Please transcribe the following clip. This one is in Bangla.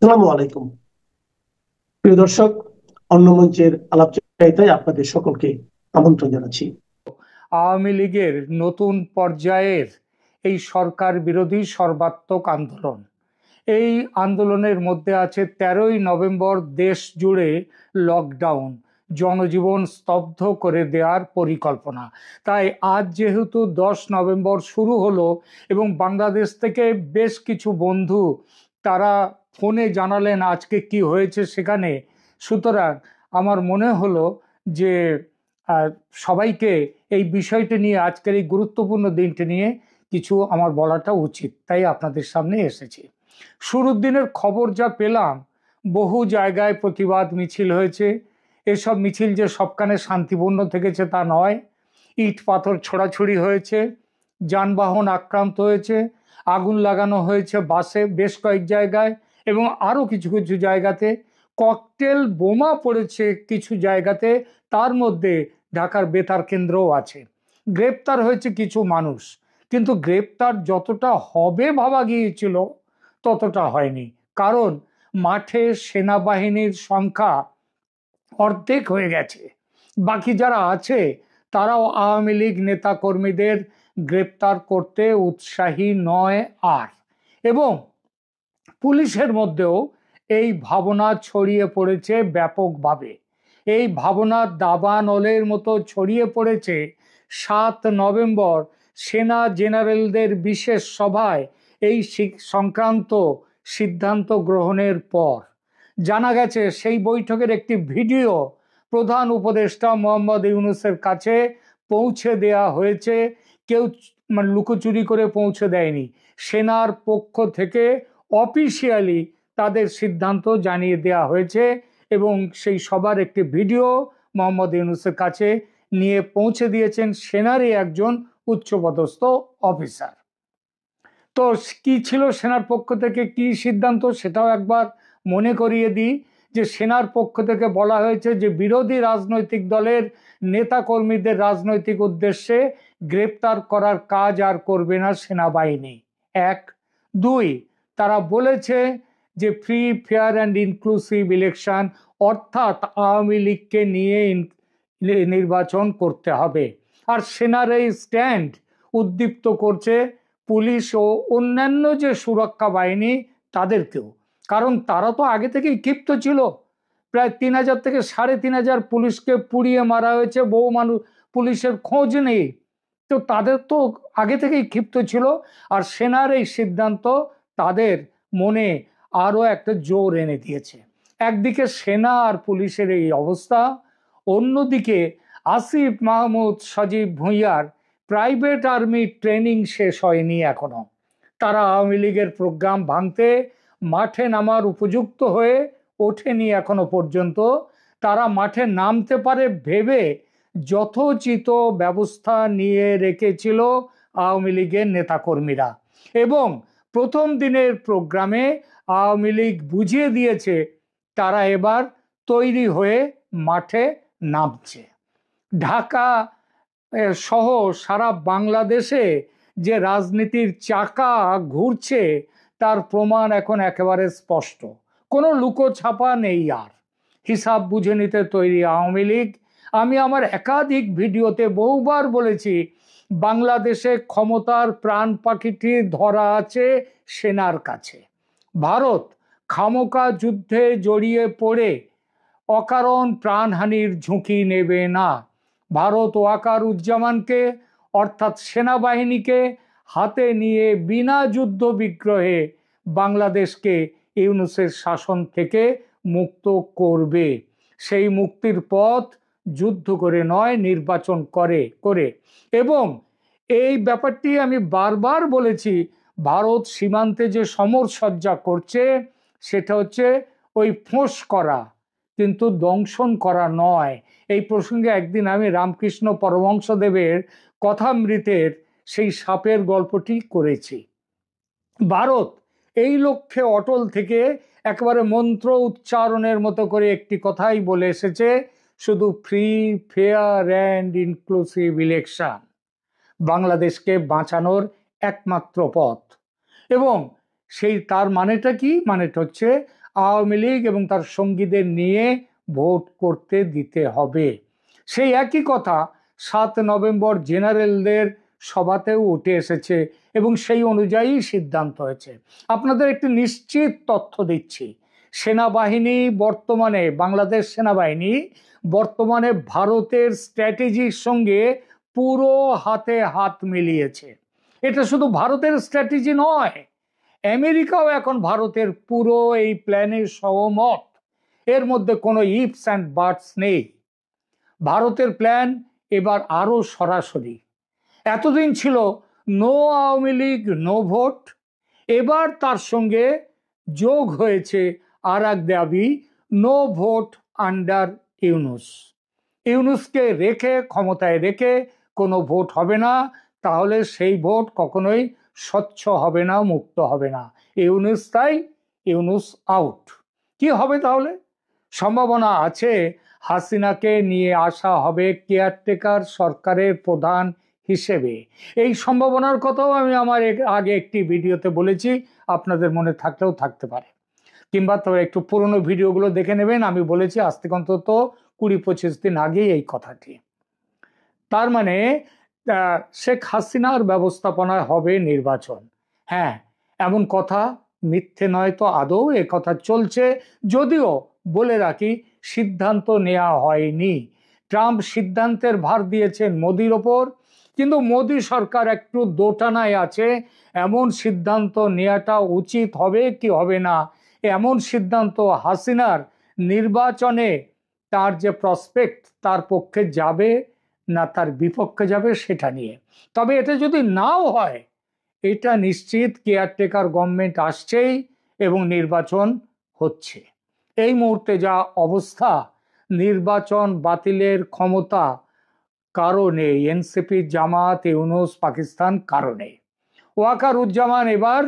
আসসালামু আলাইকুম। প্রিয় দর্শক, অন্য মঞ্চের আলাপচারিতায় আপনাদের সকলকে আমন্ত্রণ জানাচ্ছি। আওয়ামী লীগের নতুন পর্যায়ের এই সরকার বিরোধী সর্বাত্মক আন্দোলন, এই আন্দোলনের মধ্যে আছে 13ই নভেম্বর দেশ জুড়ে লকডাউন, জনজীবন স্তব্ধ করে দেওয়ার পরিকল্পনা। তাই আজ যেহেতু 10 নভেম্বর শুরু হলো এবং বাংলাদেশ থেকে বেশ কিছু বন্ধু তারা ফোনে জানালেন আজকে কি হয়েছে সেখানে, সুতরাং আমার মনে হলো যে সবাইকে এই বিষয়টি নিয়ে, আজকের এই গুরুত্বপূর্ণ দিনটি নিয়ে কিছু আমার বলাটা উচিত, তাই আপনাদের সামনে এসেছি। শুরুর দিনের খবর যা পেলাম, বহু জায়গায় প্রতিবাদ মিছিল হয়েছে। এসব মিছিল যে সবখানে শান্তিপূর্ণ থেকেছে তা নয়, ইট পাথর ছোড়াছুড়ি হয়েছে, যানবাহন আক্রান্ত হয়েছে, আগুন লাগানো হয়েছে বাসে বেশ কয়েক জায়গায়, এবং আরও কিছু কিছু জায়গাতে ককটেল বোমা পড়েছে কিছু জায়গাতে, তার মধ্যে ঢাকার বেতার কেন্দ্রও আছে। গ্রেপ্তার হয়েছে কিছু মানুষ, কিন্তু গ্রেপ্তার যতটা হবে ভাবা গিয়েছিল ততটা হয়নি, কারণ মাঠে সেনাবাহিনীর সংখ্যা অর্ধেক হয়ে গেছে। বাকি যারা আছে তারাও আওয়ামী লীগ নেতা কর্মীদের গ্রেপ্তার করতে উৎসাহী নয় আর। এবং পুলিশের মধ্যেও এই ভাবনা ছড়িয়ে পড়েছে ব্যাপকভাবে। এই ভাবনা দাবানলের মতো ছড়িয়ে পড়েছে 7 নভেম্বর সেনা জেনারেলদের বিশেষ সভায় এই সংক্রান্ত সিদ্ধান্ত গ্রহণের পর। জানা গেছে সেই বৈঠকের একটি ভিডিও প্রধান উপদেষ্টা মোহাম্মদ ইউনূসের কাছে পৌঁছে দেয়া হয়েছে। কেউ লুকোচুরি করে পৌঁছে দেয়নি, সেনার পক্ষ থেকে অফিসিয়ালি তাদের সিদ্ধান্ত জানিয়ে দেয়া হয়েছে, এবং সেই সবার একটি ভিডিও মোহাম্মদ ইউনূসের কাছে নিয়ে পৌঁছে দিয়েছেন সেনারই একজন উচ্চপদস্থ অফিসার। তো কি ছিল সেনার পক্ষ থেকে কি সিদ্ধান্ত সেটাও একবার মনে করিয়ে দিই। যে সেনার পক্ষ থেকে বলা হয়েছে যে বিরোধী রাজনৈতিক দলের নেতা কর্মীদের রাজনৈতিক উদ্দেশ্যে গ্রেপ্তার করার কাজ আর করবে না সেনাবাহিনী। 1, 2, তারা বলেছে যে free, fair and inclusive election, অর্থাৎ আওয়ামী লীগকে নিয়ে নির্বাচন করতে হবে। আর সেনার এই স্ট্যান্ড উদ্দীপ্ত করছে পুলিশ ও অন্যান্য যে সুরক্ষা বাহিনী তাদেরকেও, কারণ তারা তো আগে থেকেই ক্ষিপ্ত ছিল। প্রায় 3000 থেকে 3500 পুলিশকে পুড়িয়ে মারা হয়েছে, বহু মানুষ, পুলিশের খোঁজ নেই। তো তাদের তো আগে থেকেই ক্ষিপ্ত ছিল, আর সেনার এই সিদ্ধান্ত তাদের মনে আরো একটা জোর এনে দিয়েছে। একদিকে সেনা আর পুলিশের এই অবস্থা, অন্যদিকে আসিফ মাহমুদ সজীব ভুঁইয়ার প্রাইভেট আর্মি ট্রেনিং শেষ হয়নি এখনো। তারা আওয়ামী লীগের প্রোগ্রাম ভাঙতে মাঠে নামার উপযুক্ত হয়ে ওঠেনি এখনো পর্যন্ত। তারা মাঠে নামতে পারে ভেবে যথোচিত ব্যবস্থা নিয়ে রেখেছিল আওয়ামী লীগের নেতাকর্মীরা, এবং প্রথম দিনের প্রোগ্রামে আওয়ামী লীগ বুঝিয়ে দিয়েছে তারা এবার তৈরি হয়ে মাঠে নামছে। ঢাকা সহ সারা বাংলাদেশে যে রাজনীতির চাকা ঘুরছে তার প্রমাণ এখন একেবারে স্পষ্ট, কোনো লুকোছাপা নেই আর। হিসাব বুঝে নিতে তৈরি আওয়ামী লীগ। আমি আমার একাধিক ভিডিওতে বহুবার বলেছি, বাংলাদেশে ক্ষমতার প্রাণ পাখিটি ধরা আছে সেনার কাছে। ভারত খামোকা যুদ্ধে জড়িয়ে পড়ে অকারণ প্রাণহানির ঝুঁকি নেবে না। ভারত ওয়াকারুজ্জামানকে অর্থাৎ সেনাবাহিনীকে হাতে নিয়ে বিনা যুদ্ধ বিগ্রহে বাংলাদেশকে ইউনূসের শাসন থেকে মুক্ত করবে। সেই মুক্তির পথ যুদ্ধ করে নয়, নির্বাচন করে। এবং এই ব্যাপারটি আমি বারবার বলেছি, ভারত সীমান্তে যে সমরসজ্জা করছে সেটা হচ্ছে ওই ফোঁস করা, কিন্তু দংশন করা নয়। এই প্রসঙ্গে একদিন আমি রামকৃষ্ণ পরমহংসদেবের কথামৃতের সেই সাপের গল্পটি করেছি। ভারত এই লক্ষ্যে অটল থেকে একেবারে মন্ত্র উচ্চারণের মতো করে একটি কথাই বলে এসেছে, শুধু free, fair and inclusive election বাংলাদেশকে বাঁচানোর একমাত্র পথ। এবং সেই তার মানেটা কি? মানেটা হচ্ছে আওয়ামী লীগ এবং তার সঙ্গীদের নিয়ে ভোট করতে দিতে হবে। সেই একই কথা 7 নভেম্বর জেনারেলদের সভাতেও উঠে এসেছে এবং সেই অনুযায়ী সিদ্ধান্ত হয়েছে। আপনাদের একটি নিশ্চিত তথ্য দিচ্ছি, সেনাবাহিনী বর্তমানে, বাংলাদেশ সেনাবাহিনী বর্তমানে ভারতের স্ট্র্যাটেজির সঙ্গে পুরো হাতে হাত মিলিয়েছে। এটা শুধু ভারতের স্ট্র্যাটেজি নয়, আমেরিকাও এখন ভারতের পুরো এই প্ল্যানে সহমত। এর মধ্যে কোনো ইফস অ্যান্ড বাটস নেই। ভারতের প্ল্যান এবার আরো সরাসরি। এতদিন ছিল no Awami League no vote, এবার তার সঙ্গে যোগ হয়েছে আর এক দাবি, নো ভোট আন্ডার ইউনূস। ইউনূসকে রেখে, ক্ষমতায় রেখে কোনো ভোট হবে না, তাহলে সেই ভোট কখনোই স্বচ্ছ হবে না, মুক্ত হবে না। ইউনূস তাই, ইউনূস আউট। কি হবে তাহলে? সম্ভাবনা আছে হাসিনাকে নিয়ে আসা হবে কেয়ারটেকার সরকারের প্রধান হিসেবে। এই সম্ভাবনার কথাও আমি আমার আগে একটি ভিডিওতে বলেছি, আপনাদের মনে থাকলেও থাকতে পারে, কিংবা তবে একটু পুরনো ভিডিওগুলো দেখে নেবেন। আমি বলেছি আজ থেকে অন্তত 20-25 দিন আগেই এই কথাটি। তার মানে শেখ হাসিনার ব্যবস্থাপনায় হবে নির্বাচন। হ্যাঁ, এমন কথা মিথ্যে নয় তো, আদৌ এ কথা চলছে। যদিও বলে রাখি, সিদ্ধান্ত নেওয়া হয়নি। ট্রাম্প সিদ্ধান্তের ভার দিয়েছেন মোদির ওপর, কিন্তু মোদি সরকার একটু দোটানায় আছে। এমন সিদ্ধান্ত নেওয়াটা উচিত হবে কি হবে না, এমন সিদ্ধান্ত হাসিনার নির্বাচনে তার যে প্রসপেক্ট, তার পক্ষে যাবে না তার বিপক্ষে যাবে সেটা নিয়ে। তবে এটা যদি নাও হয়, এটা নিশ্চিত কেয়ারটেকার গভর্নমেন্ট আসছেই এবং নির্বাচন হচ্ছে। এই মুহূর্তে যা অবস্থা, নির্বাচন বাতিলের ক্ষমতা কারণে এনসিপি, জামাত, ইউনূস, পাকিস্তান কারণে। ওয়াকারুজ্জামান এবার